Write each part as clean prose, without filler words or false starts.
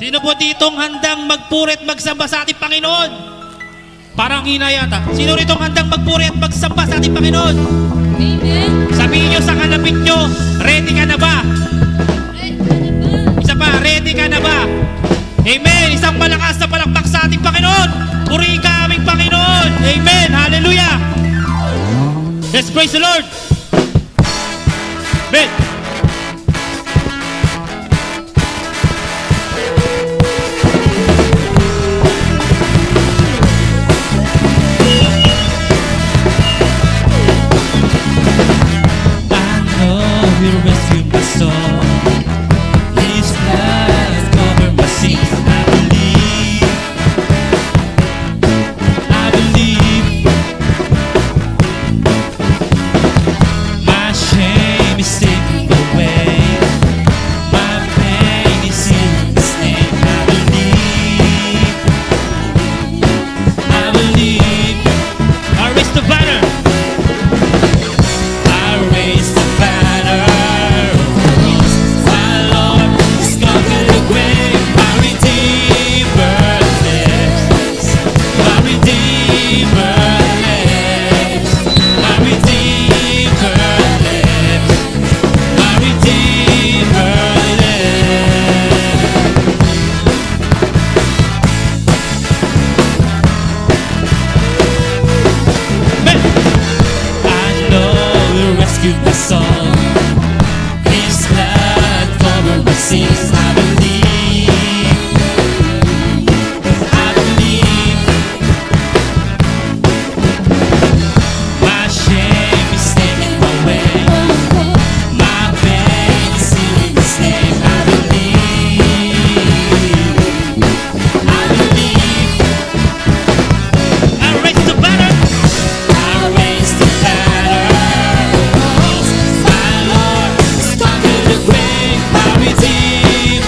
Sino po ditong handang magpuri at magsamba sa ating Panginoon? Parang hina yata. Sino ritong handang magpuri at magsamba sa ating Panginoon? Amen. Sabihin nyo sa kalapit nyo, ready ka na ba? Isa pa, ready ka na ba? Amen. Isang malakas na palakpak sa ating Panginoon. Purihin ka aming Panginoon. Amen. Hallelujah. Let's praise the Lord. Amen.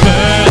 Deeper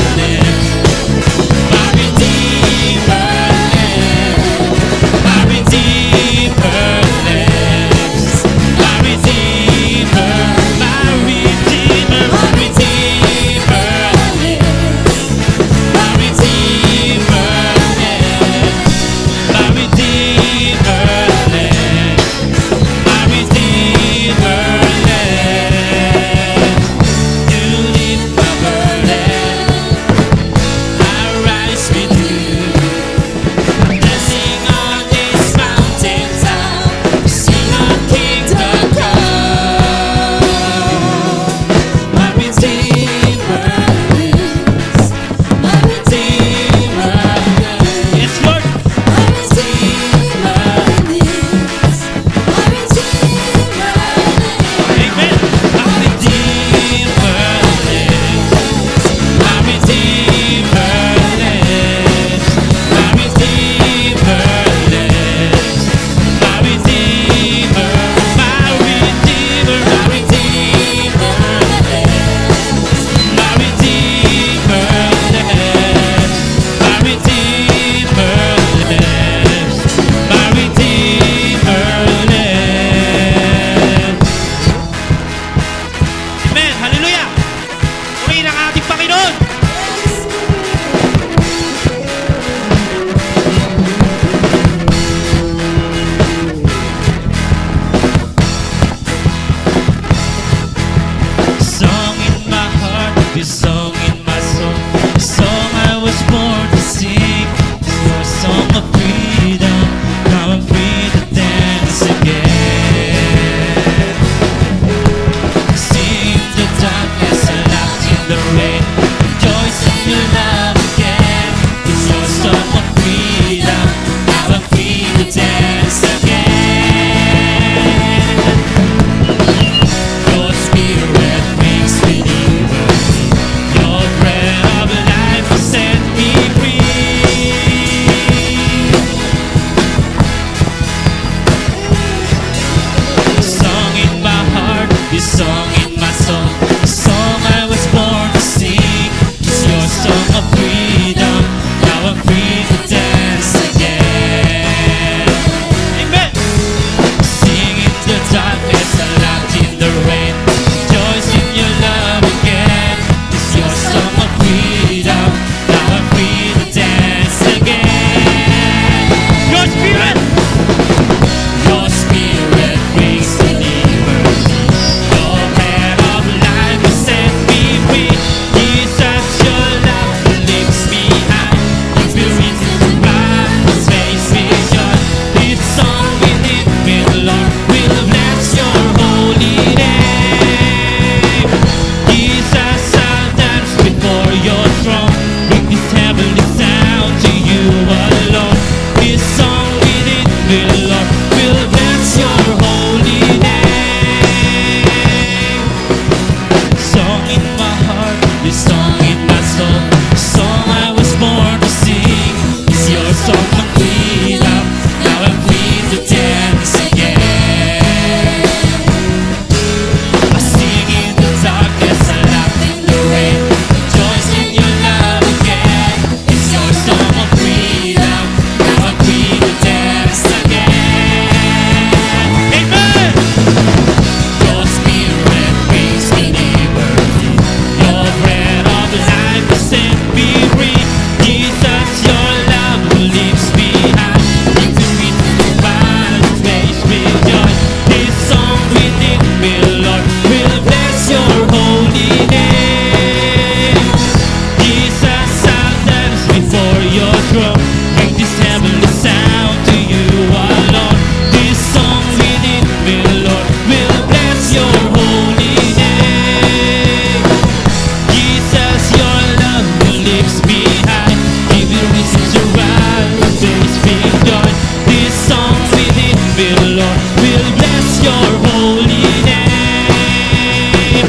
lifts me high. Give you reason to rise, praise be done. This song within me, Lord, will bless your holy name.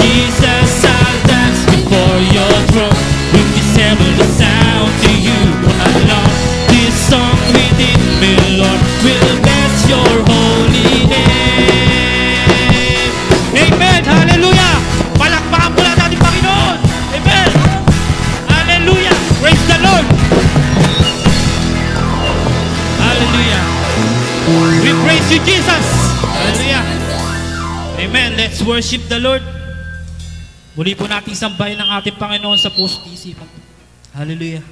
Jesus, I'll dance before your throne. Bring this heavenly sound to you alone. This song within me, Lord, will bless your holy name. Amen. Hallelujah. Palakpakan po natin ating Panginoon. Amen. Hallelujah. Praise the Lord. Hallelujah. We praise you, Jesus. Hallelujah. Amen. Let's worship the Lord. Muli po nating sambahin ang ating Panginoon sa puso't isipan. Hallelujah.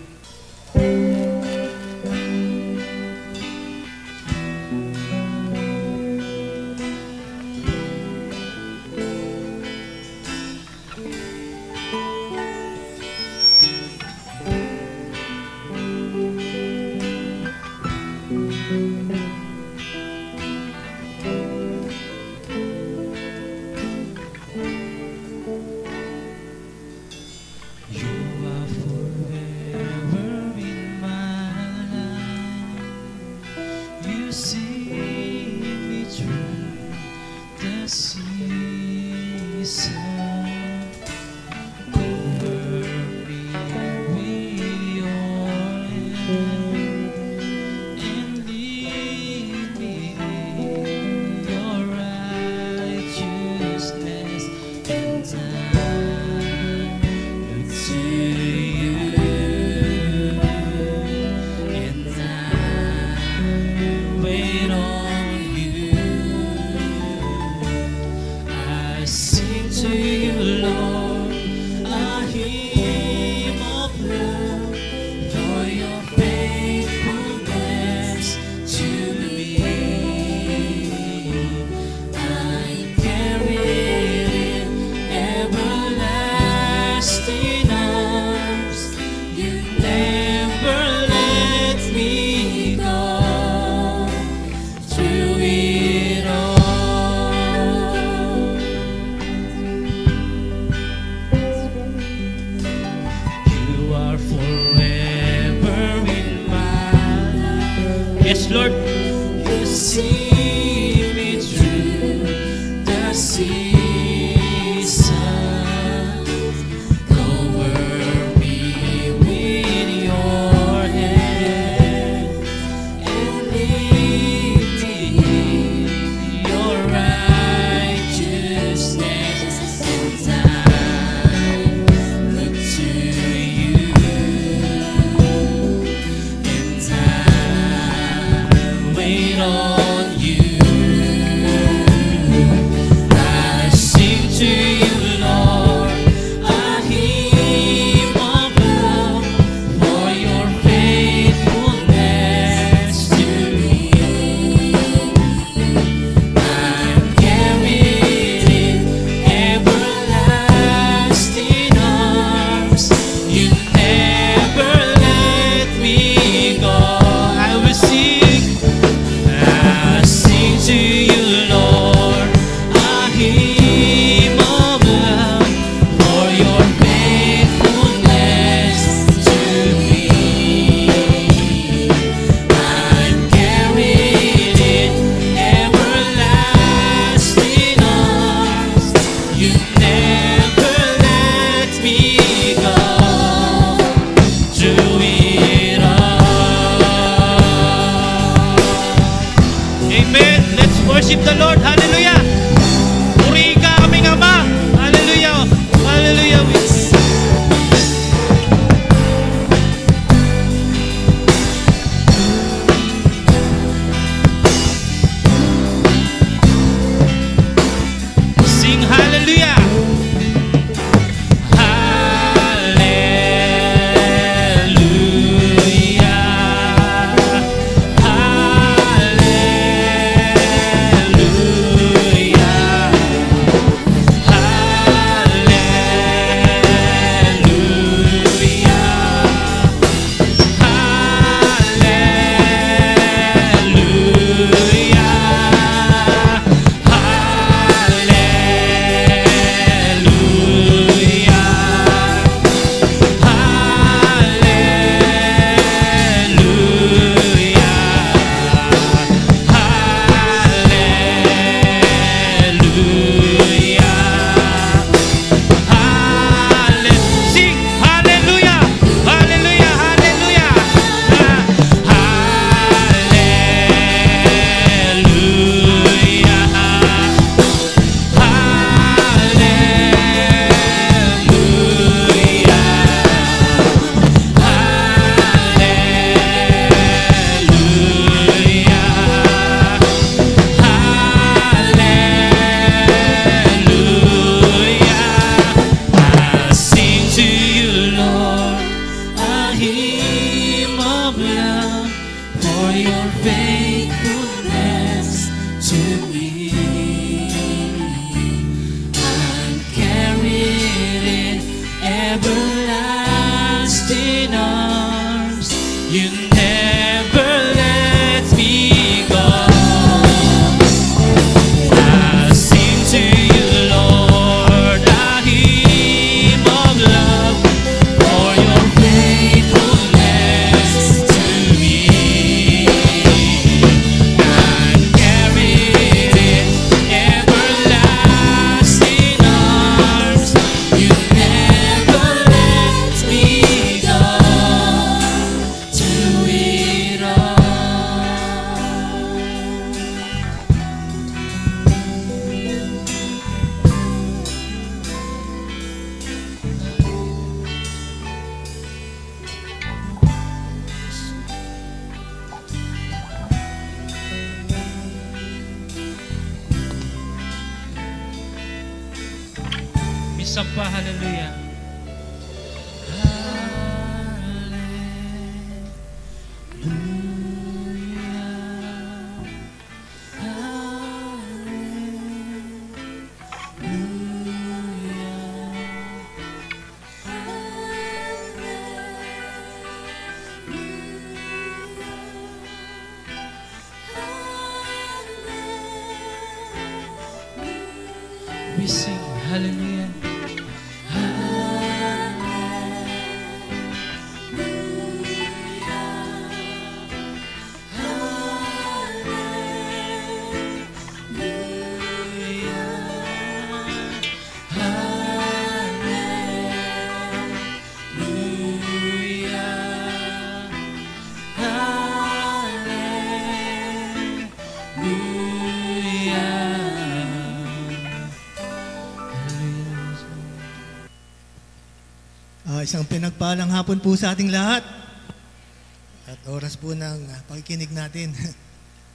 Worship the Lord. Hallelujah. Purihin ka aming Ama. Hallelujah. Hallelujah. Sing hallelujah. Hallelujah. You never let me go. I sing to you, Lord, a hymn of love for your faithfulness to me. I'm carried in everlasting arms. You never let me go. To it all. Misa pa, hallelujah. We sing hallelujah. Isang pinagpalang hapon po sa ating lahat. At oras po ng pakikinig natin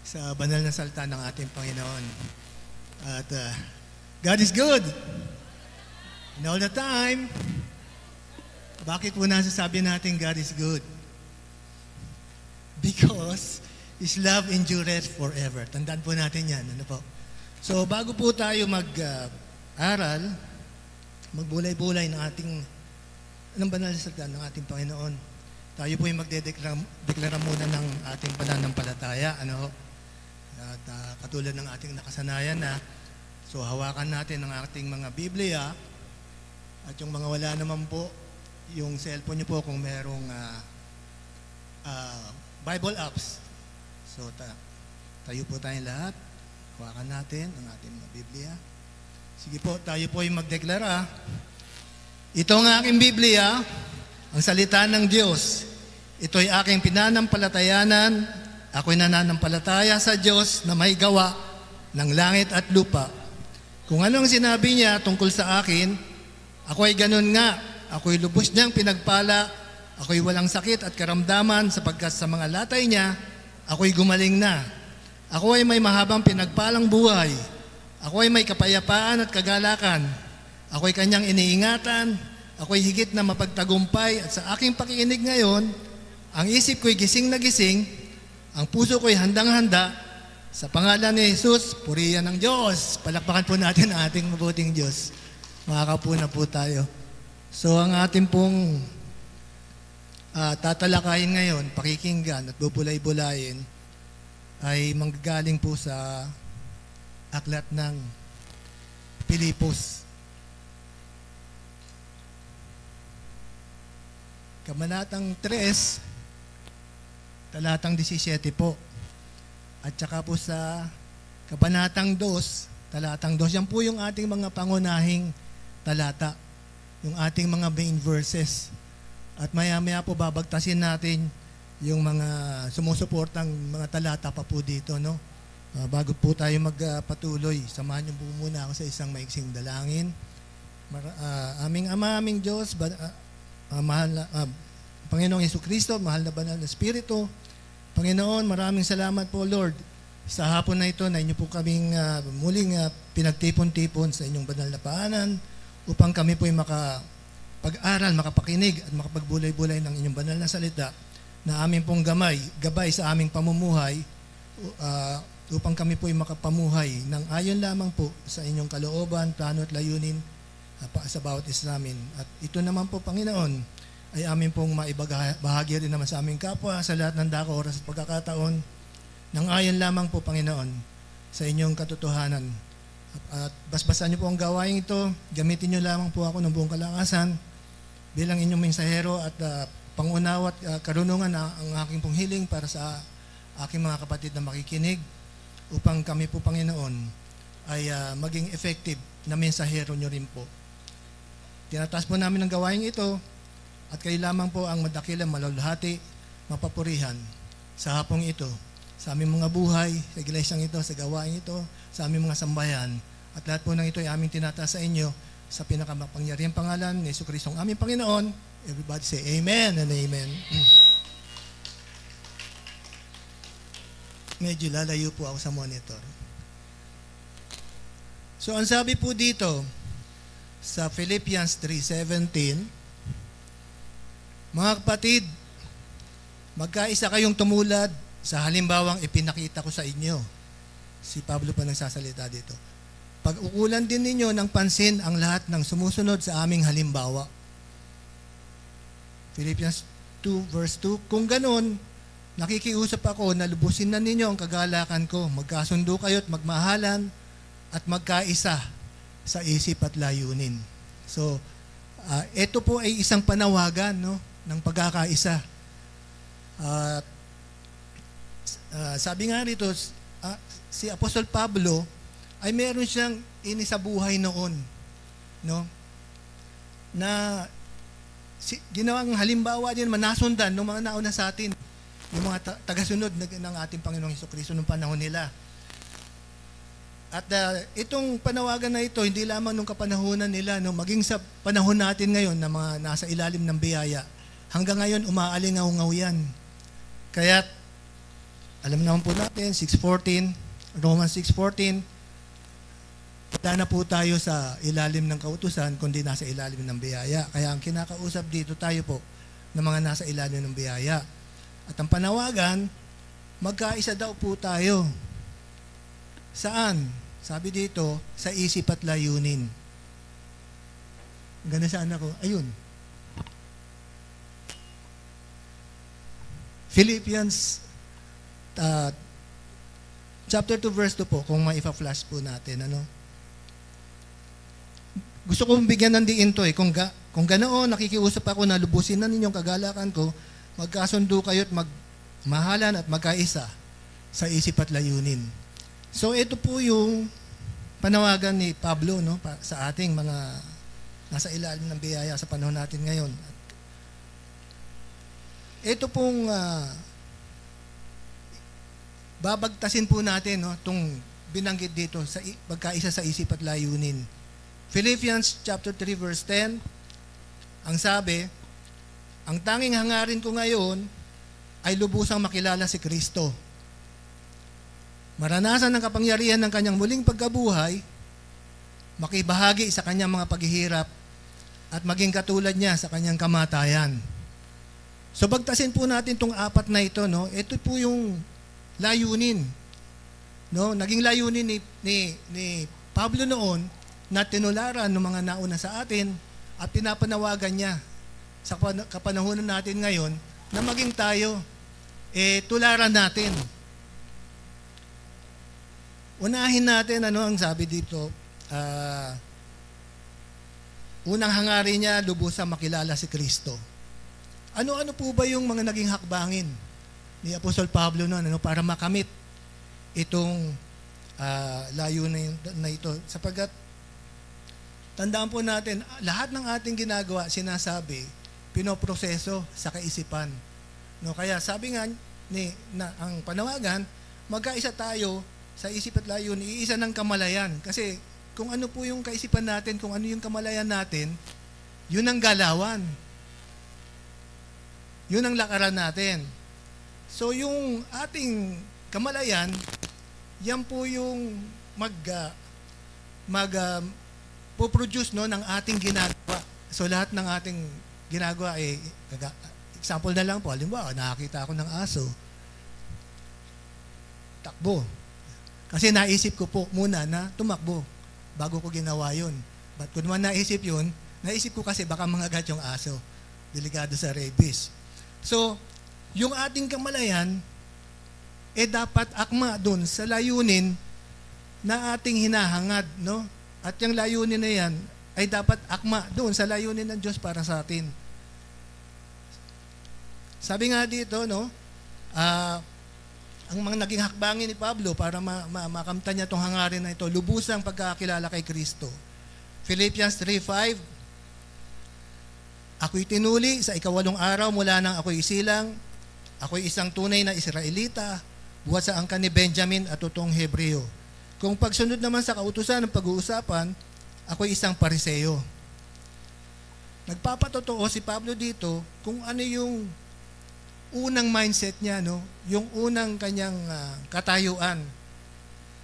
sa banal na salita ng ating Panginoon. At God is good. And all the time. Bakit po nasasabi natin God is good? Because His love endureth forever. Tandaan po natin yan. Ano po? So bago po tayo mag-aral, magbulay-bulay ng ating ng banal na salita ng ating Panginoon, tayo po ay magdedeklara muna ng ating pananampalataya. Ano? At katulad ng ating nakasanayan na, so hawakan natin ang ating mga Biblia at yung mga wala naman po, yung cellphone nyo po kung merong Bible apps. So tayo po tayong lahat, hawakan natin ang ating mga Biblia. Sige po, tayo po ay magdeklara. Ito ang aking Biblia, ang salita ng Diyos. Ito'y aking pinanampalatayanan. Ako'y nananampalataya sa Diyos na may gawa ng langit at lupa. Kung ano ang sinabi niya tungkol sa akin, ako ay ganun nga. Ako'y lubos niyang pinagpala. Ako'y walang sakit at karamdaman sapagkat sa mga latay niya, ako'y gumaling na. Ako ay may mahabang pinagpalang buhay. Ako ay may kapayapaan at kagalakan. Ako'y kanyang iniingatan, ako'y higit na mapagtagumpay at sa aking pakikinig ngayon, ang isip ko'y gising na gising, ang puso ko'y handang-handa, sa pangalan ni Jesus, purihan ng Diyos. Palakpakan po natin ang ating mabuting Diyos. Makakapo na po tayo. So ang ating pong tatalakayin ngayon, pakikinggan at bubulay-bulayin, ay manggagaling po sa aklat ng Pilipos. Kabanatang 3, talatang 17 po. At saka po sa Kabanatang 2, talatang 2. Yan po yung ating mga pangunahing talata. Yung ating mga main verses. At maya-maya po babagtasin natin yung mga sumusuportang mga talata pa po dito. No? Bago po tayo magpatuloy, samahan niyo po muna ako sa isang maiksing dalangin. Aming Ama, aming Diyos, Panginoong Jesucristo, mahal na banal na Espiritu, Panginoon, maraming salamat po, Lord, sa hapon na ito na inyo po kaming muling pinagtipon-tipon sa inyong banal na paanan upang kami po ay makapag-aral, makapakinig at makapagbulay-bulay ng inyong banal na salita na aming pong gabay sa aming pamumuhay upang kami po ay makapamuhay ng ayon lamang po sa inyong kalooban, plano at layunin sa bawat isa namin. At ito naman po, Panginoon, ay amin pong maibahagi rin naman sa aming kapwa sa lahat ng dako, oras at pagkakataon nang ayon lamang po, Panginoon, sa inyong katotohanan. At basbasan niyo po ang gawain ito, gamitin niyo lamang po ako ng buong kalakasan bilang inyong mensahero at pangunawa at karunungan na ang aking pong hiling para sa aking mga kapatid na makikinig upang kami po, Panginoon, ay maging effective na mensahero niyo rin po. Tinataas po namin ang gawain ito at kayo lamang po ang madakilang, malulhati, mapapurihan sa hapong ito, sa aming mga buhay, sa iglesyang ito, sa gawain ito, sa aming mga sambayan. At lahat po ng ito ay aming tinataas sa inyo sa pinakamapangyarihang pangalan ni Jesucristo ang aming Panginoon. Everybody say Amen and Amen. Medyo lalayo po ako sa monitor. So ang sabi po dito sa Philippians 3:17, mga kapatid, magkaisa kayong tumulad sa halimbawang ipinakita ko sa inyo. Si Pablo pa nagsasalita dito. Pag-ukulan din ninyo ng pansin ang lahat ng sumusunod sa aming halimbawa. Philippians 2 verse 2, kung ganun, nakikiusap ako na lubusin na ninyo ang kagalakan ko, magkasundo kayo at magmahalan at magkaisa sa isip at layunin. So, ito po ay isang panawagan, no, ng pagkakaisa. Sabi nga rito, si Apostol Pablo ay meron siyang sa buhay noon, no? Na ginawang halimbawa din, manasundan ng mga nauna sa atin, yung mga tagasunod ng ating Panginoong Jesucristo noong panahon nila. At itong panawagan na ito, hindi lamang nung kapanahunan nila, no, maging sa panahon natin ngayon na mga nasa ilalim ng biyaya, hanggang ngayon umaalingaw-ngaw yan. Kaya alam naman po natin, 6:14, Romans 6:14, wala na po tayo sa ilalim ng kautusan, kundi nasa ilalim ng biyaya. Kaya ang kinakausap dito tayo po ng mga nasa ilalim ng biyaya. At ang panawagan, magkaisa daw po tayo. Saan? Sabi dito, sa isip at layunin. Ganda saan ako? Ayun. Philippians chapter 2 verse 2 po, kung maipa-flash po natin, ano? Gusto kong bigyan ng diin to kung ganoon, nakikiusap ako na lubusin na ninyong kagalakan ko, magkasundo kayo at magmahalan at magkaisa sa isip at layunin. So ito po yung panawagan ni Pablo, no, sa ating mga nasa ilalim ng biyaya sa panahon natin ngayon. Ito pong babagtasin po natin, no, itong binanggit dito sa pagkaisa sa isip at layunin. Philippians chapter 3 verse 10, ang sabi, ang tanging hangarin ko ngayon ay lubusang makilala si Kristo. Maranasan ang kapangyarihan ng kanyang muling pagkabuhay, makibahagi sa kanyang mga paghihirap, at maging katulad niya sa kanyang kamatayan. So bagtasin po natin itong apat na ito, no? Ito po yung layunin, no? Naging layunin ni Pablo noon na tinularan ng mga nauna sa atin at pinapanawagan niya sa kapanahunan natin ngayon na maging tayo tularan natin. Unahin natin, ano ang sabi dito, unang hangarin niya, lubusang makilala si Kristo. Ano-ano po ba yung mga naging hakbangin ni Apostol Pablo noon, ano, para makamit itong layunin na ito? Sapagkat tandaan po natin, lahat ng ating ginagawa, sinasabi, pinoproseso sa kaisipan. No, kaya sabi nga ang panawagan, magkaisa tayo sa isip at layunin, iisa ng kamalayan. Kasi kung ano po yung kaisipan natin, kung ano yung kamalayan natin, yun ang galawan. Yun ang lakaran natin. So yung ating kamalayan, yan po yung po-produce, no, ng ating ginagawa. So lahat ng ating ginagawa, example na lang po, halimbawa, nakakita ako ng aso, takbo. Kasi naisip ko po muna na tumakbo bago ko ginawa yun. But kung naman naisip yun, naisip ko kasi baka mangagat yung aso. delikado sa rabies. So, yung ating kamalayan, dapat akma dun sa layunin na ating hinahangad, no? At yung layunin na yan ay dapat akma doon sa layunin ng Diyos para sa atin. Sabi nga dito, no? Ang mga naging hakbangin ni Pablo para makamta niya itong hangarin na ito, lubusang pagkakilala kay Kristo. Philippians 3:5, ako'y tinuli sa ikawalong araw mula nang ako'y isilang, ako'y isang tunay na Israelita, buhat sa angkan ni Benjamin at totoong Hebreo. Kung pagsunod naman sa kautusan ng pag-uusapan, ako'y isang Pariseo. Nagpapatotoo si Pablo dito kung ano yung unang mindset niya, no? Yung unang kanyang katayuan,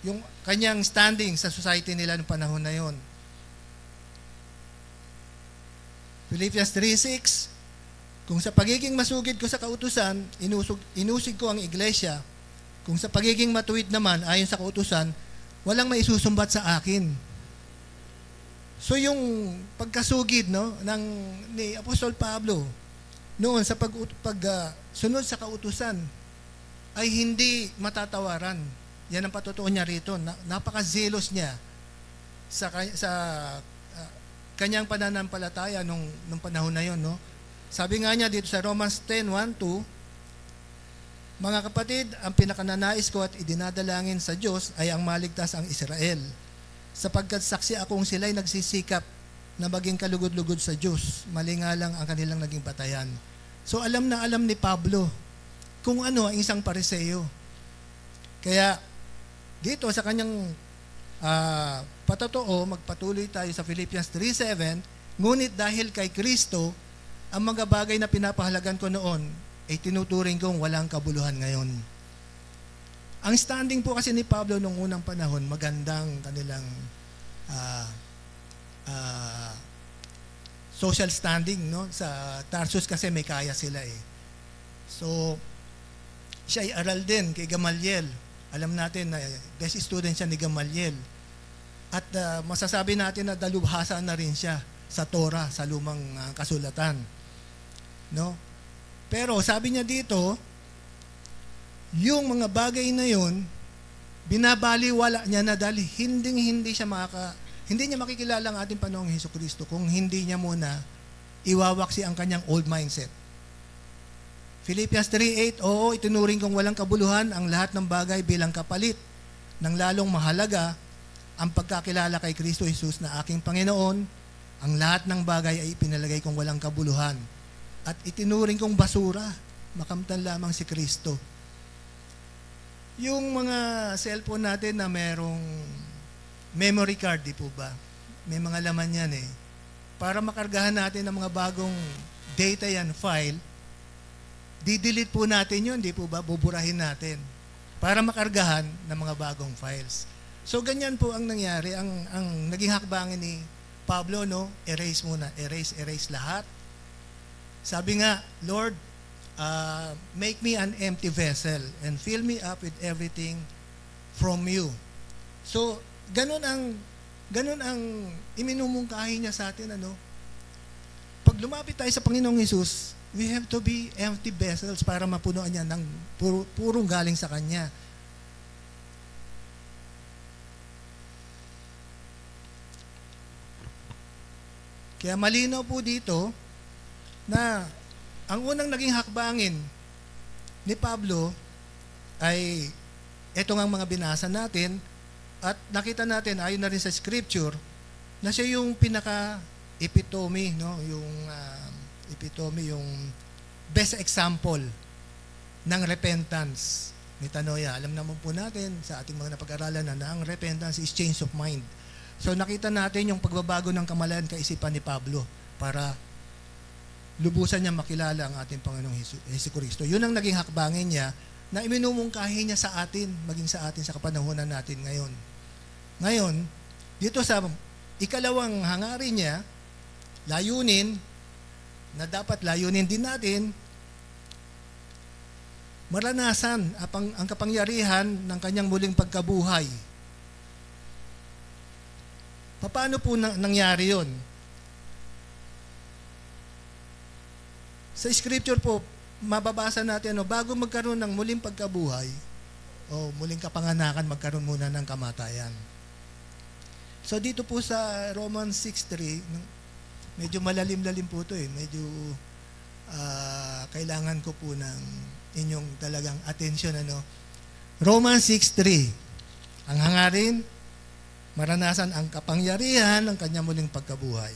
yung kanyang standing sa society nila noong panahon na yon. Philippians 3:6, kung sa pagiging masugid ko sa kautusan, inusig ko ang iglesia. Kung sa pagiging matuwid naman, ayon sa kautusan, walang maisusumbat sa akin. So yung pagkasugid, no, ni Apostol Pablo noon sa sunod sa kautusan ay hindi matatawaran. Yan ang patotoo niya rito. Napaka-zealous niya sa kanyang pananampalataya nung panahon na yon, no? Sabi nga niya dito sa Romans 10:1-2, mga kapatid, ang pinakananais ko at idinadalangin sa Diyos ay ang maligtas ang Israel, sapagkat saksi akong sila'y nagsisikap na maging kalugod-lugod sa Diyos, mali nga lang ang kanilang naging batayan. So alam na alam ni Pablo kung ano ang isang Pariseo. Kaya dito sa kanyang patotoo, magpatuloy tayo sa Philippians 3:7, ngunit dahil kay Kristo, ang mga bagay na pinapahalagan ko noon ay tinuturing kong walang kabuluhan ngayon. Ang standing po kasi ni Pablo nung unang panahon, magandang kanilang social standing, no? Sa Tarsus kasi may kaya sila eh. So, siya ay aral din kay Gamaliel. Alam natin na best student siya ni Gamaliel. At masasabi natin na dalubhasa na rin siya sa Torah, sa lumang kasulatan. No? Pero sabi niya dito, yung mga bagay na yon, binabaliwala niya na dahil hindi niya makikilala ang ating Panginoong Hesukristo kung hindi niya muna iwawaksi ang kanyang old mindset. Philippians 3:8, oo, itinuring kong walang kabuluhan ang lahat ng bagay bilang kapalit ng lalong mahalaga ang pagkakilala kay Kristo Jesus na aking Panginoon. Ang lahat ng bagay ay ipinalagay kong walang kabuluhan at itinuring kong basura, makamtan lamang si Kristo. Yung mga cellphone natin na merong memory card, di po ba? May mga laman yan eh. Para makargahan natin ng mga bagong data yan, file, di-delete po natin yun, di po ba? Buburahin natin para makargahan ng mga bagong files. So ganyan po ang nangyari, ang naging hakbangin ni Pablo, no? Erase muna, erase lahat. Sabi nga, Lord, make me an empty vessel and fill me up with everything from you. So, ganun ang iminumungkahi niya sa atin, ano? Pag lumapit tayo sa Panginoong Hesus, we have to be empty vessels para mapunuan niya ng purong galing sa Kanya. Kaya malinaw po dito na ang unang naging hakbangin ni Pablo ay ito nga mga binasa natin at nakita natin ayon na rin sa scripture na siya yung pinaka-epitome, no? Yung epitome, yung best example ng repentance. Metanoia. Alam naman po natin sa ating mga napag-aralan na ang repentance is change of mind. So nakita natin yung pagbabago ng kamalayan kaisipan ni Pablo para lubusan niya makilala ang ating Panginoong Hesukristo. Yun ang naging hakbangin niya na iminumungkahi niya sa atin, maging sa atin sa kapanahunan natin ngayon. Ngayon, dito sa ikalawang hangarin niya, layunin, na dapat layunin din natin, maranasan ang kapangyarihan ng kanyang muling pagkabuhay. Paano po nangyari yun? Sa scripture po, mababasa natin, bago magkaroon ng muling pagkabuhay, o muling kapanganakan, magkaroon muna ng kamatayan. So dito po sa Romans 6:3, medyo malalim-lalim po ito medyo kailangan ko po ng inyong talagang atensyon. Romans 6:3, ang hangarin, maranasan ang kapangyarihan ng kanya muling pagkabuhay.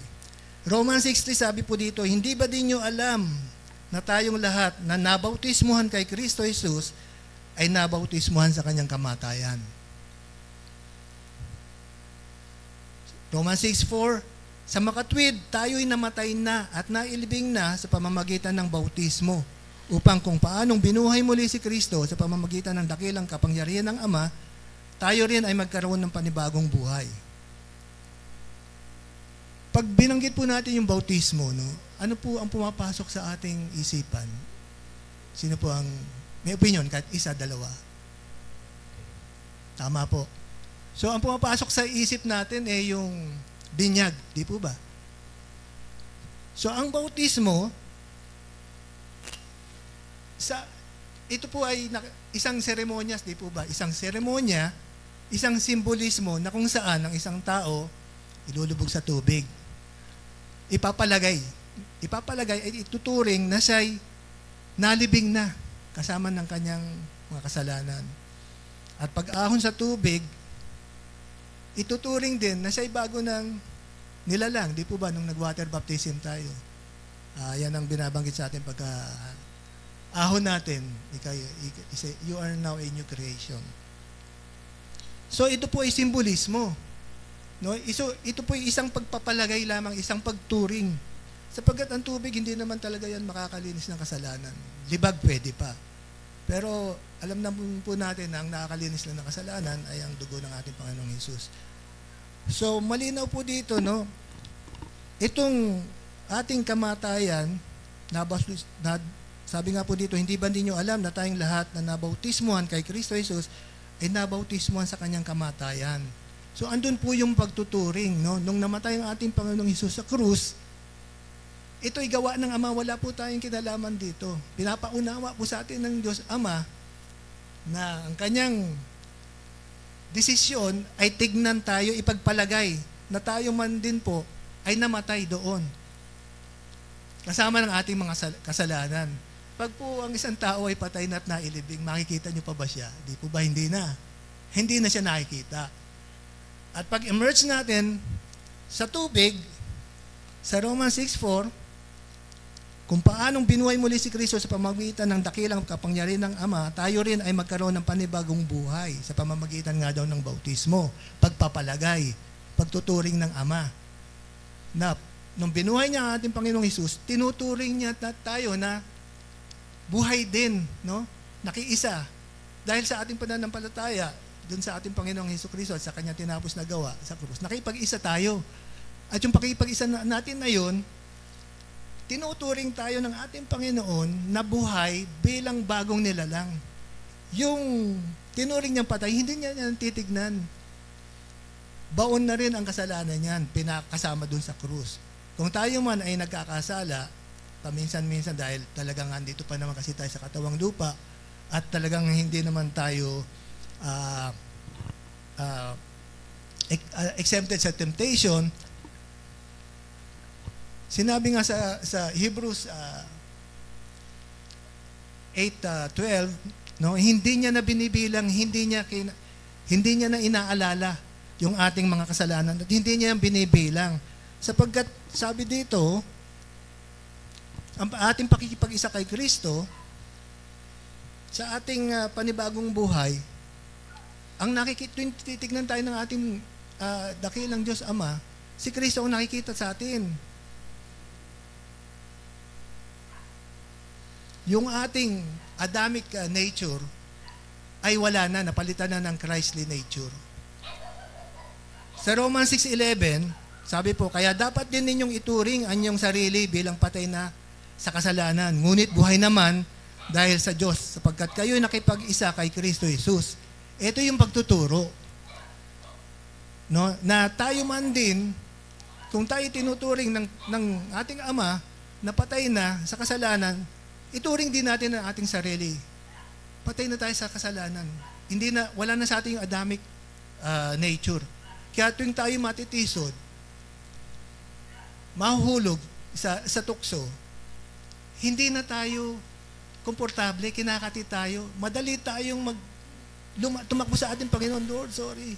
Romans 6:3 sabi po dito, hindi ba din nyo alam na tayong lahat na nabautismuhan kay Kristo Jesus ay nabautismuhan sa kanyang kamatayan? Romans 6:4, sa makatwid, tayo'y namatay na at nailibing na sa pamamagitan ng bautismo, upang kung paanong binuhay muli si Kristo sa pamamagitan ng dakilang kapangyarihan ng Ama, tayo rin ay magkaroon ng panibagong buhay. Pag binanggit po natin yung bautismo, ano po ang pumapasok sa ating isipan? Sino po ang may opinion, kahit isa, dalawa? Tama po. So, ang pumapasok sa isip natin yung binyag, di po ba? So, ang bautismo, ito po ay isang seremonyas, di po ba? Isang seremonya, isang simbolismo na kung saan ang isang tao ilulubog sa tubig. Ipapalagay ay ituturing na siya'y nalibing na kasama ng kanyang mga kasalanan. At pag-ahon sa tubig, ituturing din na siya'y bago ng nilalang. Di po ba nung nag-water baptism tayo? Yan ang binabanggit sa atin pagka ahon natin, you are now a new creation. So ito po ay simbolismo. Ito po ay isang pagpapalagay lamang, isang pagturing. Sapagkat ang tubig, hindi naman talaga yan makakalinis ng kasalanan. Libag pwede pa. Pero alam na po natin na ang nakakalinis lang ng kasalanan ay ang dugo ng ating Panginoong Hesus. So malinaw po dito, itong ating kamatayan, sabi nga po dito, hindi ba ninyo alam na tayong lahat na nabautismuhan kay Kristo Jesus ay nabautismuhan sa kanyang kamatayan. So andun po yung pagtuturing, nung namatay ang ating Panginoong Hesus sa krus, ito'y gawa ng Ama, wala po tayong kinalaman dito. Pinapaunawa po sa atin ng Diyos Ama na ang kanyang desisyon ay tignan tayo, ipagpalagay na tayo man din po ay namatay doon. Kasama ng ating mga kasalanan. Pag po ang isang tao ay patay na at nailibing, makikita nyo pa ba siya? Di po ba? Hindi na. Hindi na siya nakikita. At pag emerge natin sa tubig, sa Romans 6:4, kung paanong binuhay muli si Kristo sa pamamagitan ng dakilang kapangyarihan ng Ama, tayo rin ay magkaroon ng panibagong buhay sa pamamagitan nga daw ng bautismo, pagpapalagay, pagtuturing ng Ama. Na nung binuhay niya ang ating Panginoong Hesus, tinuturing niya tayo na buhay din, nakiisa. Dahil sa ating pananampalataya, dun sa ating Panginoong Hesukristo at sa kanyang tinapos na gawa sa krus, nakipag-isa tayo. At yung pakipag-isa natin na yun, tinuturing tayo ng ating Panginoon na buhay bilang bagong nilalang. Yung tinuring niyang patay, hindi niya titignan. Baon na rin ang kasalanan niyan, pinakasama dun sa krus. Kung tayo man ay nagkakasala, paminsan-minsan dahil talagang andito pa naman kasi tayo sa katawang lupa at talagang hindi naman tayo exempted sa temptation. Sinabi nga sa Hebrews 8:12, hindi niya na binibilang, hindi niya na inaalala yung ating mga kasalanan at hindi niya binibilang. Sapagkat sabi dito, ang ating pakikipag-isa kay Kristo sa ating panibagong buhay, ang titignan tayo ng ating dakilang Diyos Ama, si Kristo ang nakikita sa atin. Yung ating Adamic nature ay wala na, napalitan na ng Christly nature. Sa Romans 6:11, sabi po, kaya dapat din ninyong ituring ang inyong sarili bilang patay na sa kasalanan, ngunit buhay naman dahil sa Diyos, sapagkat kayo nakipag-isa kay Kristo Jesus. Ito yung pagtuturo. Na tayo man din, kung tayo tinuturing ng ating Ama napatay na sa kasalanan, ituring din natin ang ating sarili. Patay na tayo sa kasalanan. Wala na sa ating yung Adamic nature. Kaya tuwing tayo matitisod, mahuhulog sa tukso, hindi na tayo komportable, kinakati tayo. Madali tayong tumakbo sa ating Panginoon. Lord, sorry.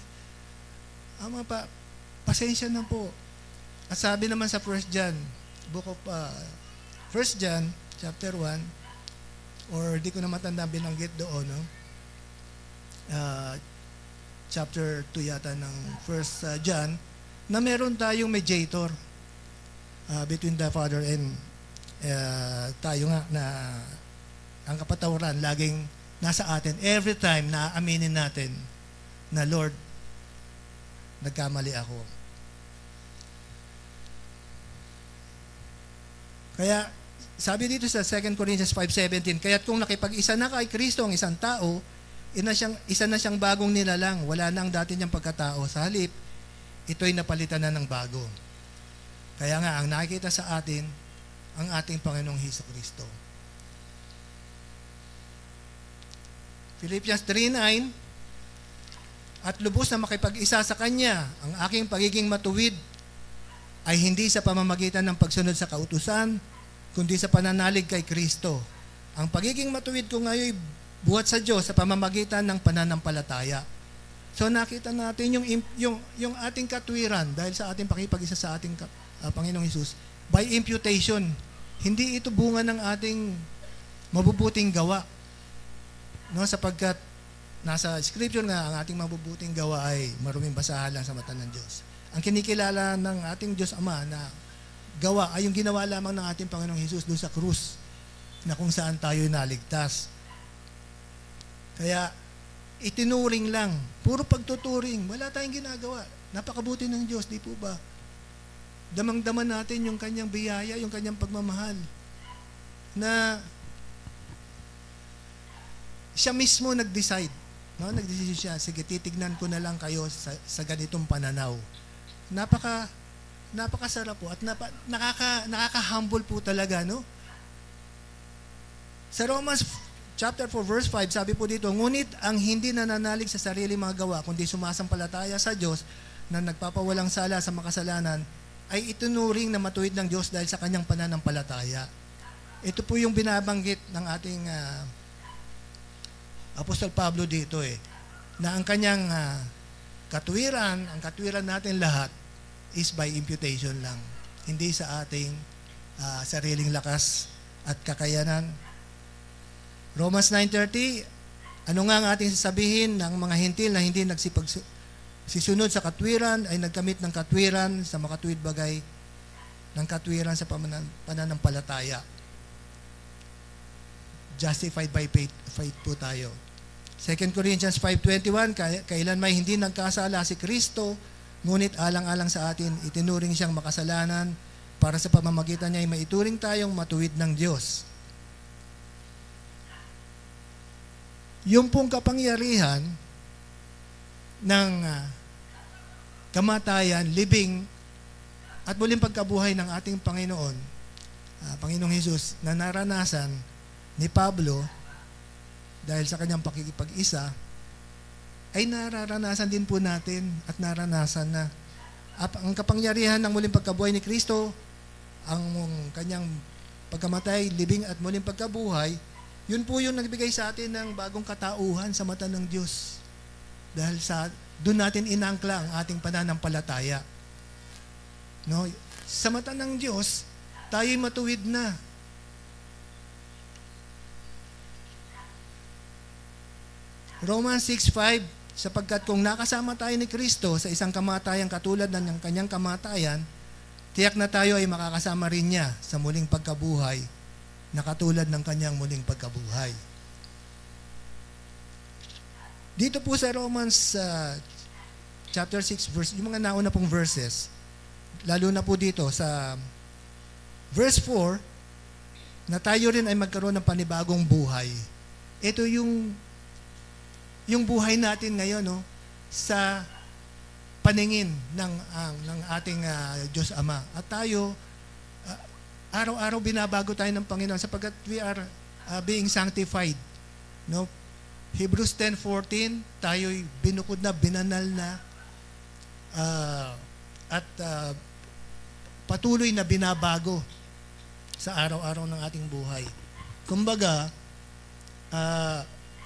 Ama pa, pasensya na po. At sabi naman sa 1 John, book of 1 John, chapter 1, or di ko na matanda binanggit doon, no? Chapter 2 yata ng 1 John, na meron tayong mediator between the Father and tayo nga na ang kapatawaran laging nasa atin. Every time na aaminin natin na Lord, nagkamali ako. Kaya sabi dito sa 2 Corinthians 5:17, kaya't kung nakipag-isa na kay Kristo ang isang tao, isa na siyang bagong nilalang, wala na ang dati niyang pagkatao. Sa halip, ito'y napalitan na ng bago. Kaya nga, ang nakikita sa atin, ang ating Panginoong Hesukristo. Philippians 3:9, at lubos na makipag-isa sa Kanya, ang aking pagiging matuwid ay hindi sa pamamagitan ng pagsunod sa kautusan, kundi sa pananalig kay Kristo. Ang pagiging matuwid ko ngayon buhat sa Diyos sa pamamagitan ng pananampalataya. So nakita natin yung ating katwiran dahil sa ating pakipag-isa sa ating Panginoong Hesus by imputation. Hindi ito bunga ng ating mabubuting gawa. No, sapagkat nasa scripture nga ang ating mabubuting gawa ay maruming basahan lang sa mata ng Diyos. Ang kinikilala ng ating Diyos Ama na gawa ay yung ginawa lamang ng ating Panginoong Hesus doon sa krus na kung saan tayo naligtas. Kaya itinuring lang, puro pagtuturing, wala tayong ginagawa. Napakabuti ng Diyos, di po ba? Damang-daman natin yung kanyang biyaya, yung kanyang pagmamahal na siya mismo nag-decide. No? Nag-decide siya, sige, titignan ko na lang kayo sa ganitong pananaw. Napakasarap po at nakaka-humble po talaga, no? Sa Romans chapter 4 verse 5, sabi po dito, ngunit ang hindi nananalig sa sarili mga gawa, kundi sumasampalataya sa Diyos na nagpapawalang sala sa makasalanan, ay itunuring na matuwid ng Diyos dahil sa kanyang pananampalataya. Ito po yung binabanggit ng ating Apostol Pablo dito na ang kanyang katwiran, ang katwiran natin lahat is by imputation lang. Hindi sa ating sariling lakas at kakayanan. Romans 9:30, ano nga ang ating sasabihin ng mga hintil na hindi sisunod sa katwiran ay nagkamit ng katwiran sa makatuwid bagay ng katwiran sa pananampalataya. Justified by faith po tayo. 2 Corinthians 5:21, kailan may hindi nagkasala si Kristo, ngunit alang-alang sa atin, itinuring siyang makasalanan para sa pamamagitan niya ay maituring tayong matuwid ng Diyos. Yung pong kapangyarihan ng kamatayan, libing, at muling pagkabuhay ng ating Panginoon, Panginoong Hesus, na naranasan ni Pablo dahil sa kanyang pakikipag-isa, ay nararanasan din po natin at naranasan na. Ang kapangyarihan ng muling pagkabuhay ni Kristo, ang kanyang pagkamatay, libing at muling pagkabuhay, yun po yung nagbigay sa atin ng bagong katauhan sa mata ng Diyos. Dahil doon natin inangkla ang ating pananampalataya. No? Sa mata ng Diyos, tayo'y matuwid na. Romans 6:5, sapagkat kung nakasama tayo ni Kristo sa isang kamatayan katulad ng kanyang kamatayan, tiyak na tayo ay makakasama rin niya sa muling pagkabuhay na katulad ng kanyang muling pagkabuhay. Dito po sa Romans chapter 6, yung mga nauna pong verses, lalo na po dito sa verse 4, na tayo rin ay magkaroon ng panibagong buhay. Ito yung buhay natin ngayon, no, sa paningin ng ating Diyos Ama. At tayo araw-araw binabago tayo ng Panginoon sapagkat we are being sanctified. No? Hebrews 10:14, tayo'y binukod na, binanal na, at patuloy na binabago sa araw-araw ng ating buhay. Kumbaga,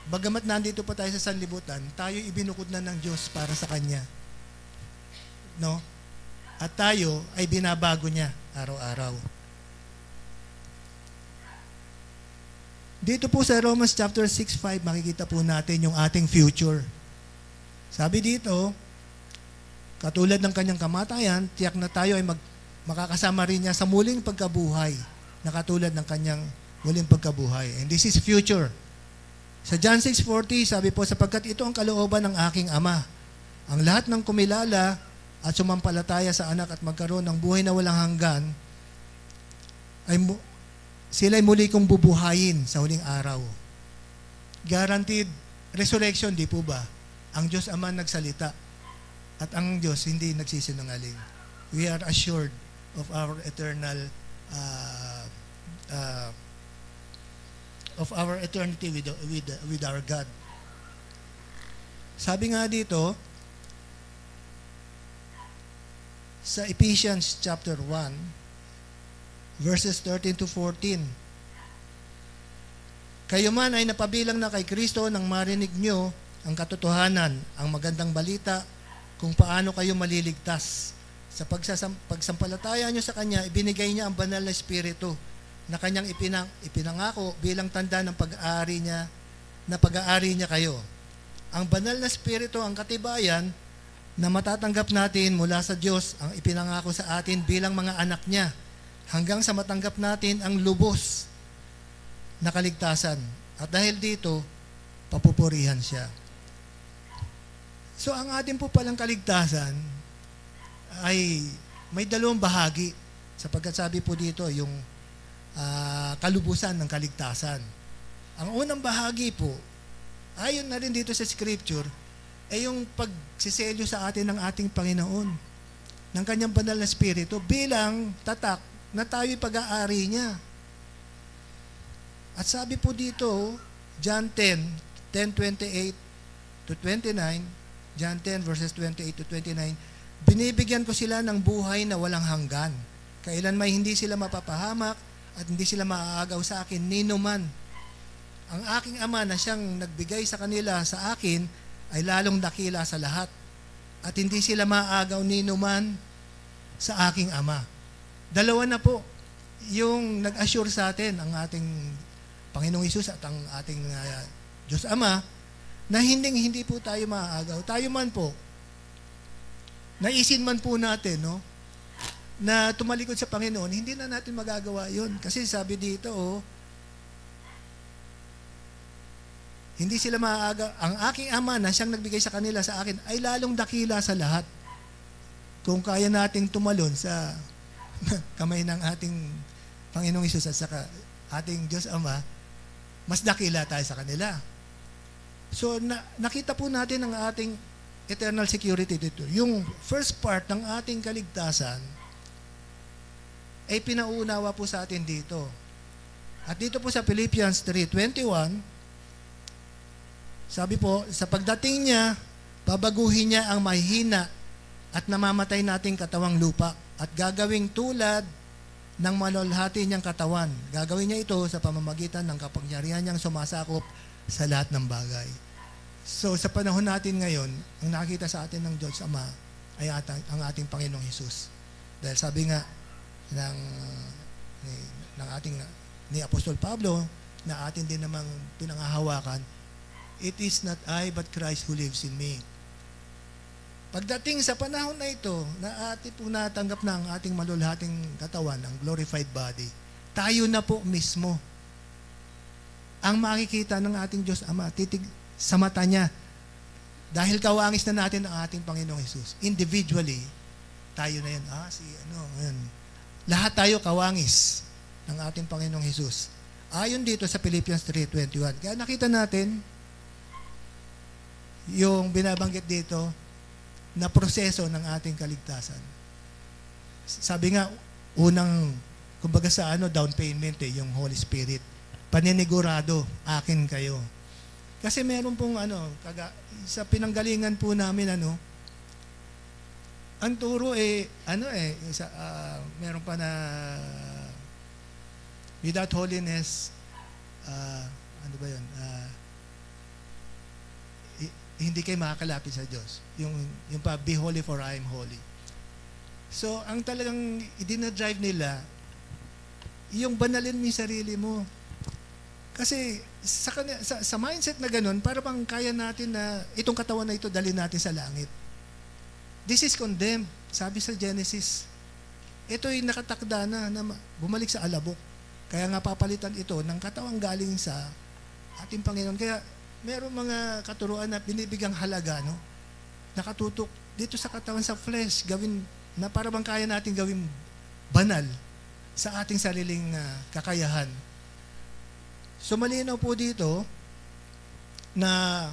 bagamat nandito pa tayo sa sanlibutan, tayo ibinukod na ng Diyos para sa Kanya. No? At tayo ay binabago niya araw-araw. Dito po sa Romans chapter 6:5, makikita po natin yung ating future. Sabi dito, katulad ng kanyang kamatayan, tiyak na tayo ay makakasama rin niya sa muling pagkabuhay, na katulad ng kanyang muling pagkabuhay. And this is future. Sa John 6:40, sabi po, sapagkat ito ang kalooban ng aking Ama. Ang lahat ng kumilala at sumampalataya sa anak at magkaroon ng buhay na walang hanggan, sila'y muli kong bubuhayin sa huling araw. Guaranteed resurrection, di po ba? Ang Diyos Ama nagsalita at ang Diyos hindi nagsisinungaling. We are assured of our eternal of our eternity with our God. Sabi nga dito sa Ephesians chapter 1 verses 13 to 14, kayo man ay napabilang na kay Kristo nang marinig nyo ang katotohanan, ang magandang balita kung paano kayo maliligtas. Sa pagsampalataya nyo sa Kanya, ibinigay niya ang banal na Espiritu na Kanyang ipinangako bilang tanda ng pag-aari niya, na pag-aari niya kayo. Ang banal na Espiritu ang katibayan na matatanggap natin mula sa Diyos ang ipinangako sa atin bilang mga anak niya, hanggang sa matanggap natin ang lubos na kaligtasan. At dahil dito, papupurihan siya. So, ang atin po palang kaligtasan ay may dalawang bahagi. Sapagkat sabi po dito, yung kalubusan ng kaligtasan. Ang unang bahagi po, ayon na rin dito sa Scripture, ay yung pagsiselyo sa atin ng ating Panginoon, ng Kanyang banal na Espiritu, bilang tatak na tayo'y pag-aari niya. At sabi po dito, John 10:28 to 29, John 10 verses 28 to 29, binibigyan ko sila ng buhay na walang hanggan. Kailan may hindi sila mapapahamak at hindi sila maaagaw sa akin ninuman. Ang aking Ama na siyang nagbigay sa kanila sa akin ay lalong dakila sa lahat at hindi sila maaagaw ninuman sa aking Ama. Dalawa na po yung nag-assure sa atin ang ating Panginoong Hesus at ang ating Diyos Ama na hindi po tayo maaagaw. Tayo man po, naisin man po natin, no, na tumalikod sa Panginoon, hindi na natin magagawa yun. Kasi sabi dito, hindi sila maaagaw. Ang aking Ama na siyang nagbigay sa kanila sa akin ay lalong dakila sa lahat. Kung kaya nating tumalon sa kamay ng ating Panginoong Hesus at saka ating Diyos Ama, mas dakila tayo sa kanila. So, nakita po natin ang ating eternal security dito. Yung first part ng ating kaligtasan ay pinauunawa po sa atin dito. At dito po sa Philippians 3:21, sabi po, sa pagdating niya, babaguhin niya ang mahihina at namamatay nating katawang lupa at gagawing tulad ng malulhati niyang katawan. Gagawin niya ito sa pamamagitan ng kapangyarihan niyang sumasakop sa lahat ng bagay. So, sa panahon natin ngayon, ang nakita sa atin ng Diyos Ama ay ang ating Panginoong Hesus. Dahil sabi nga ni Apostol Pablo, na atin din namang pinangahawakan, it is not I but Christ who lives in me. Pagdating sa panahon na ito, na atin po natanggap na ang ating malulhating katawan, ang glorified body, tayo na po mismo ang makikita ng ating Diyos Ama, titig sa mata niya. Dahil kawangis na natin ang ating Panginoong Hesus. Individually, tayo na yan. Yan. Lahat tayo kawangis ng ating Panginoong Hesus. Ayon dito sa Philippians 3:21. Kaya nakita natin yung binabanggit dito na proseso ng ating kaligtasan. Sabi nga, unang kumbaga sa down payment yung Holy Spirit. Paninigurado, akin kayo. Kasi meron pong sa pinanggalingan po namin ang turo meron pa na without holiness, ano ba yun? Hindi kayo makakalapit sa Diyos. Yung pa, be holy for I am holy. So, ang talagang idinadrive nila, yung banalin mo yung sarili mo. Kasi sa mindset na ganun, para bang kaya natin na itong katawan na ito dalhin natin sa langit. This is condemned. Sabi sa Genesis, ito'y nakatakda na bumalik sa alabok. Kaya nga papalitan ito ng katawang galing sa ating Panginoon. Kaya meron mga katuruan na binibigang halaga, nakatutok dito sa katawan, sa flesh, gawin na para bang kaya natin gawin banal sa ating sariling kakayahan. So malinaw po dito na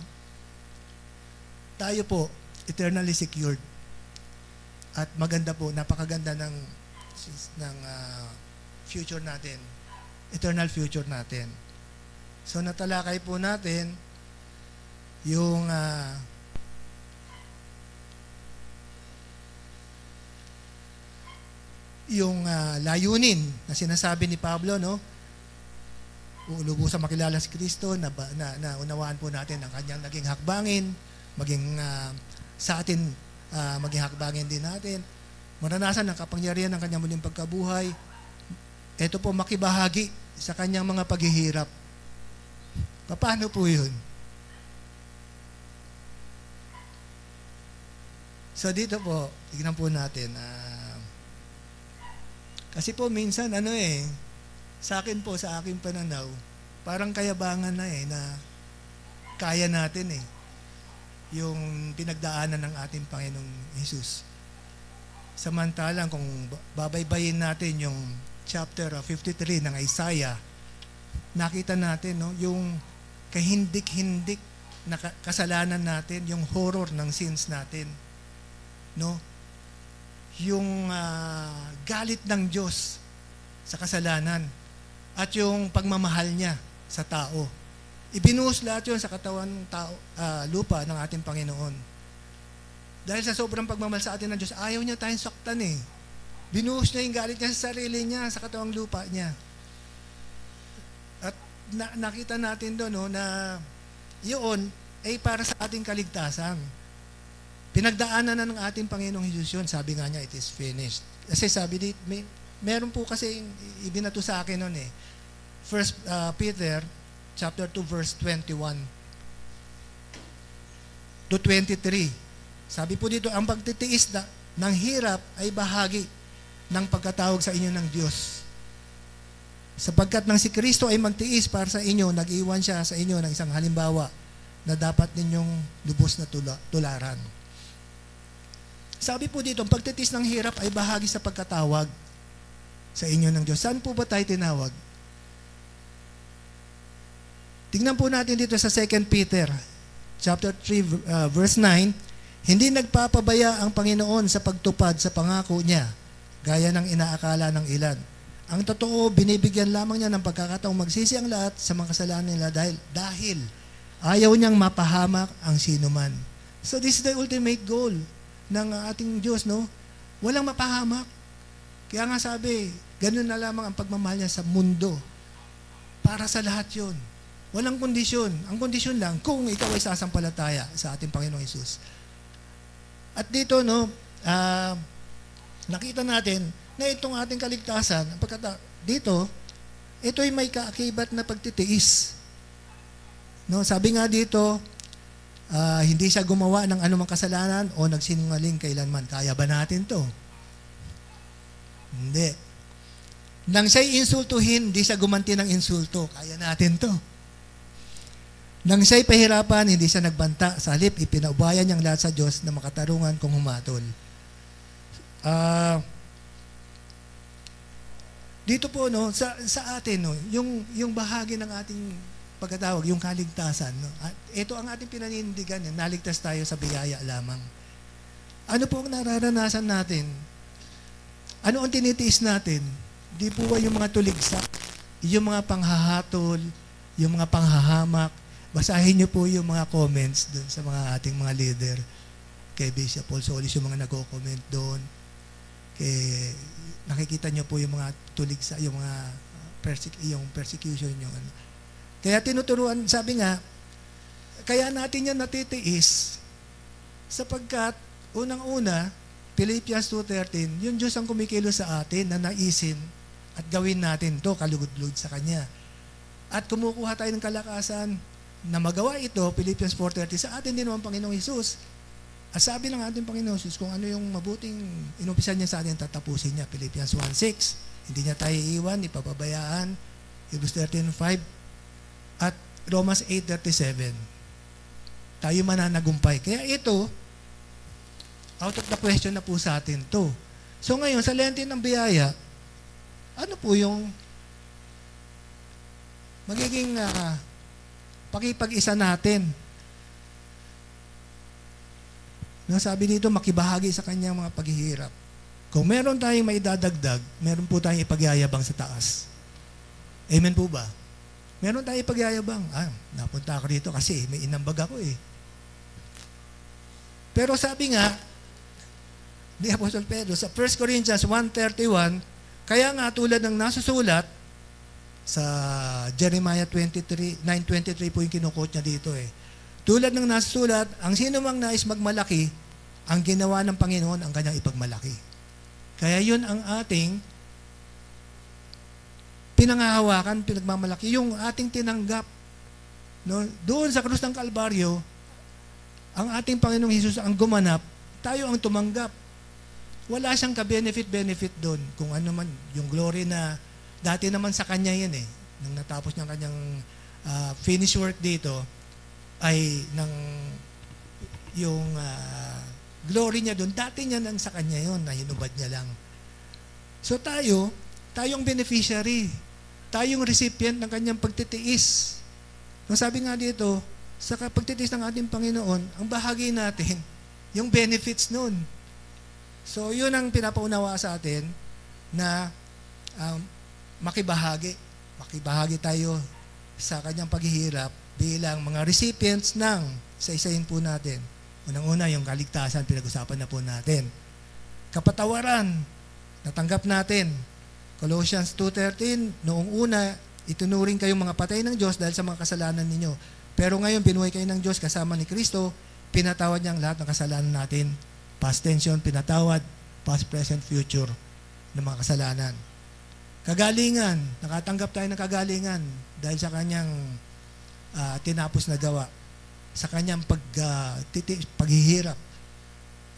tayo po eternally secured. At maganda po, napakaganda ng future natin, eternal future natin. So natalakay po natin yung layunin na sinasabi ni Pablo, lubusang makilala si Kristo, na unawaan po natin ang kanyang naging hakbangin, maging sa atin, maging hakbangin din natin, maranasan ang kapangyarihan ng kanyang muling pagkabuhay. Ito po, makibahagi sa kanyang mga paghihirap. Paano po yun? So dito po, tignan po natin. Kasi po minsan, sa akin po, sa aking pananaw, parang kayabangan na na kaya natin yung pinagdaanan ng ating Panginoong Jesus. Samantalang kung babaybayin natin yung chapter 53 ng Isaiah, nakita natin yung kahindik-hindik na kasalanan natin, yung horror ng sins natin. Yung galit ng Diyos sa kasalanan at yung pagmamahal niya sa tao. Ibinuhos lahat yun sa katawan lupa ng ating Panginoon. Dahil sa sobrang pagmamahal sa atin ng Diyos, ayaw niya tayong saktan Binuhos niya yung galit niya sa sarili niya, sa katawang lupa niya. At nakita natin doon na yun ay para sa ating kaligtasan. Pinagdaanan na ng ating Panginoong Jesus yun. Sabi nga niya, it is finished. Kasi sabi dito, meron po kasi ibinato sa akin noon 1 Peter chapter 2 verse 21 to 23. Sabi po dito, ang pagtitiis ng hirap ay bahagi ng pagkatawag sa inyo ng Diyos. Sapagkat nang si Kristo ay magtiis para sa inyo, nag-iwan siya sa inyo ng isang halimbawa na dapat ninyong lubos na tularan. Sabi po dito, ang pagtitiis ng hirap ay bahagi sa pagkatawag sa inyo ng Diyos. Saan po ba tayo tinawag? Tingnan po natin dito sa 2 Peter chapter 3 verse 9, hindi nagpapabaya ang Panginoon sa pagtupad sa pangako niya, gaya ng inaakala ng ilan. Ang totoo, binibigyan lamang niya ng pagkakataong magsisi ang lahat sa mga kasalanan nila dahil ayaw niyang mapahamak ang sinuman. So this is the ultimate goal ng ating Diyos, Walang mapahamak. Kaya nga sabi, ganun na lamang ang pagmamahal niya sa mundo. Para sa lahat yun. Walang kondisyon. Ang kondisyon lang, kung ikaw ay sasampalataya sa ating Panginoong Hesus. At dito, nakita natin na itong ating kaligtasan, dito, ito ay may kaakibat na pagtitiis. Sabi nga dito, hindi siya gumawa ng anumang kasalanan o nagsinungaling kailanman. Kaya ba natin to? Hindi. Nang siya'y insultuhin, hindi siya gumanti ng insulto. Kaya natin to. Nang siya'y pahirapan, hindi siya nagbanta. Sa halip, ipinaubayan niyang lahat sa Diyos na makatarungan kung humatol. Dito po, sa atin, yung bahagi ng ating pagkatawag, yung kaligtasan. At ito ang ating pinanindigan. Naligtas tayo sa biyaya lamang. Ano po ang nararanasan natin? Ano ang tinitiis natin? Di po ba yung mga tuligsa, yung mga panghahatol, yung mga panghahamak, basahin niyo po yung mga comments doon sa mga ating mga leader. Kay Bishop Paul Solis, yung mga nag-comment doon. Nakikita niyo po yung mga tuligsa, yung mga yung persecution yung ano. Kaya tinuturuan, sabi nga, kaya natin yan natitiis sapagkat unang-una, Philippians 2:13, yung Diyos ang kumikilos sa atin na naisin at gawin natin to kalugod-lugod sa Kanya. At kumukuha tayo ng kalakasan na magawa ito, Philippians 4:30, sa atin din naman Panginoong Hesus. At sabi ng ating Panginoong Hesus, kung ano yung mabuting inumpisan niya sa atin, tatapusin niya. Philippians 1:6, hindi niya tayo iiwan, ipapabayaan. Hebrews 13:5 at Romans 8:37. Tayo mananagumpay. Kaya ito, out of the question na po sa atin to. So ngayon, sa lente ng biyaya, ano po yung magiging pakipag-isa natin? No, sabi dito, makibahagi sa kanyang mga paghihirap. Kung meron tayong maidadagdag, meron po tayong ipagyayabang sa taas. Amen po ba? Meron tayong ipagyayabang. Napunta ako dito kasi may inambag ako eh. Pero sabi nga, ni Apostol Pedro, sa 1 Corinthians 1:31, kaya nga tulad ng nasusulat, sa Jeremiah 9:23 po yung kinukot niya dito eh. Tulad ng nasusulat, ang sino mang nais magmalaki, ang ginawa ng Panginoon ang kanyang ipagmalaki. Kaya yun ang ating pinangahawakan, pinagmamalaki, yung ating tinanggap. No? Doon sa krus ng Kalbaryo, ang ating Panginoong Hesus ang gumanap, tayo ang tumanggap. Wala siyang ka-benefit doon. Kung ano man, yung glory na dati naman sa kanya yan eh. Nang natapos niyang kanyang finish work dito, ay yung glory niya doon, dati niya nang sa kanya yon, na hinubad niya lang. So tayong beneficiary, tayong recipient ng kanyang pagtitiis. Nung sabi nga dito, sa pagtitiis ng ating Panginoon, ang bahagi natin, yung benefits nun. So yun ang pinapaunawa sa atin na makibahagi tayo sa kanyang paghihirap bilang mga recipients ng isa-isahin po natin. Unang-una, yung kaligtasan, pinag-usapan na po natin. Kapatawaran, natanggap natin. Colossians 2:13, noong una, itunuring kayong mga patay ng Diyos dahil sa mga kasalanan ninyo. Pero ngayon, binuhay kayo ng Diyos kasama ni Kristo, pinatawad niya ang lahat ng kasalanan natin. Past tense yun, pinatawad, past, present, future ng mga kasalanan. Kagalingan, nakatanggap tayo ng kagalingan dahil sa kanyang tinapos na gawa, sa kanyang paghihirap.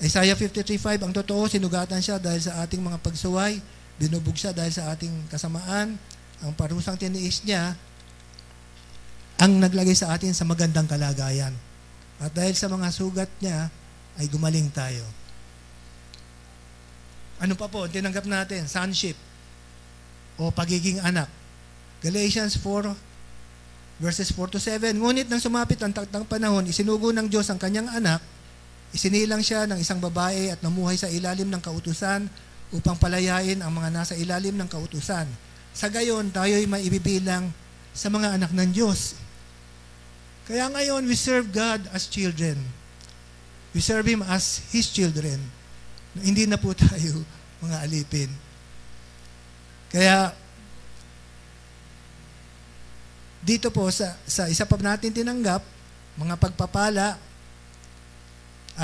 Isaiah 53:5, ang totoo, sinugatan siya dahil sa ating mga pagsuway, binubog siya dahil sa ating kasamaan, ang parusang tiniis niya, ang naglagay sa atin sa magandang kalagayan. At dahil sa mga sugat niya, ay gumaling tayo. Ano pa po, tinanggap natin? Sonship o pagiging anak. Galatians 4, verses 4-7. Ngunit nang sumapit ang taktang panahon, isinugo ng Diyos ang kanyang anak, isinilang siya ng isang babae at namuhay sa ilalim ng kautusan upang palayain ang mga nasa ilalim ng kautusan. Sa gayon, tayo'y maibibilang sa mga anak ng Diyos. Kaya ngayon, we serve God as children. We serve Him as His children. Hindi na po tayo mga alipin. Kaya, dito po, sa isa pa natin tinanggap, mga pagpapala,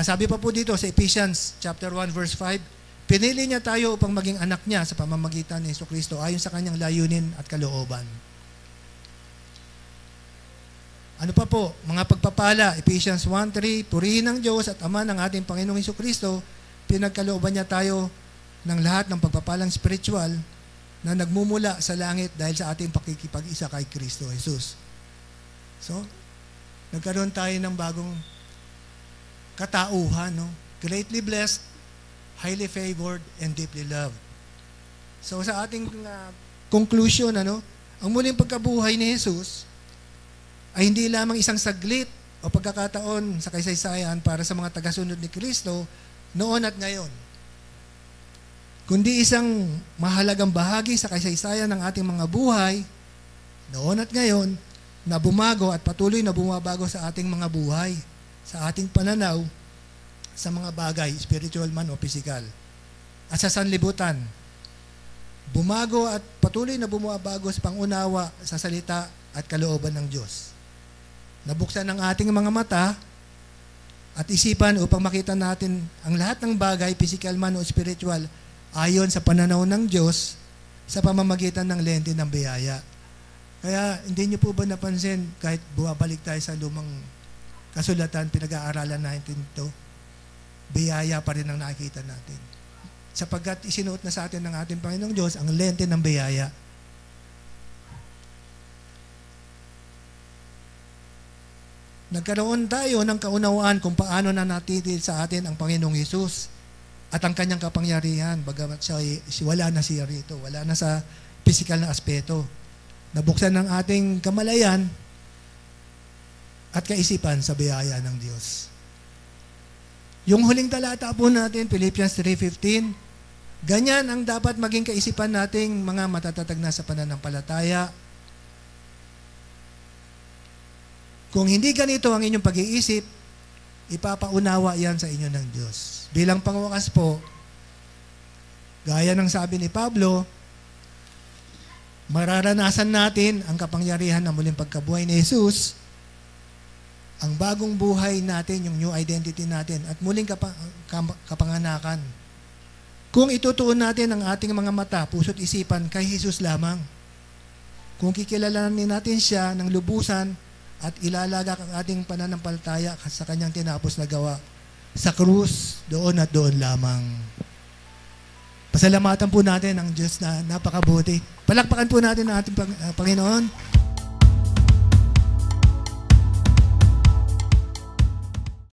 sabi pa po dito sa Ephesians chapter 1, verse 5, pinili niya tayo upang maging anak niya sa pamamagitan ni Jesucristo ayon sa kanyang layunin at kalooban. Ano pa po? Mga pagpapala, Ephesians 1:3, purihin ng Diyos at Ama ng ating Panginoong Jesucristo, pinagkalooban niya tayo ng lahat ng pagpapalang spiritual na nagmumula sa langit dahil sa ating pakikipag-isa kay Kristo Jesus. So, nagkaroon tayo ng bagong katauhan, no? Greatly blessed, highly favored, and deeply loved. So, sa ating conclusion, ang muling pagkabuhay ni Jesus ay hindi lamang isang saglit o pagkakataon sa kasaysayan para sa mga tagasunod ni Kristo noon at ngayon. kundi isang mahalagang bahagi sa kasaysayan ng ating mga buhay, noon at ngayon, na bumago at patuloy na bumabago sa ating mga buhay, sa ating pananaw, sa mga bagay, spiritual man o physical. At sa sanlibutan, bumago at patuloy na bumabago sa pangunawa sa salita at kalooban ng Diyos. Nabuksan ang ating mga mata at isipan upang makita natin ang lahat ng bagay, physical man o spiritual, ayon sa pananaw ng Diyos sa pamamagitan ng lente ng biyaya. Kaya hindi niyo po ba napansin kahit bumabalik tayo sa lumang kasulatan, pinag-aaralan natin ito, biyaya pa rin ang nakikita natin. Sapagkat isinuot na sa atin ng ating Panginoong Diyos ang lente ng biyaya. Nagkaroon tayo ng kaunawaan kung paano na natitil sa atin ang Panginoong Hesus at ang kanyang kapangyarihan, bagamat wala na siya rito, wala na sa physical na aspeto. Nabuksan ng ating kamalayan at kaisipan sa biyaya ng Diyos. Yung huling talata po natin, Philippians 3:15, ganyan ang dapat maging kaisipan nating mga matatatag na sa pananampalataya. Kung hindi ganito ang inyong pag-iisip, ipapaunawa yan sa inyo ng Diyos. Bilang pangwakas po, gaya ng sabi ni Pablo, mararanasan natin ang kapangyarihan ng muling pagkabuhay ni Jesus, ang bagong buhay natin, yung new identity natin, at muling kapanganakan. Kung itutuon natin ang ating mga mata, puso't isipan kay Jesus lamang, kung kikilalanin natin siya ng lubusan at ilalagak ang ating pananampalataya sa kanyang tinapos na gawa, sa krus, doon at doon lamang. Pasalamatan po natin ang Diyos na napakabuti. Palakpakan po natin ang ating Panginoon.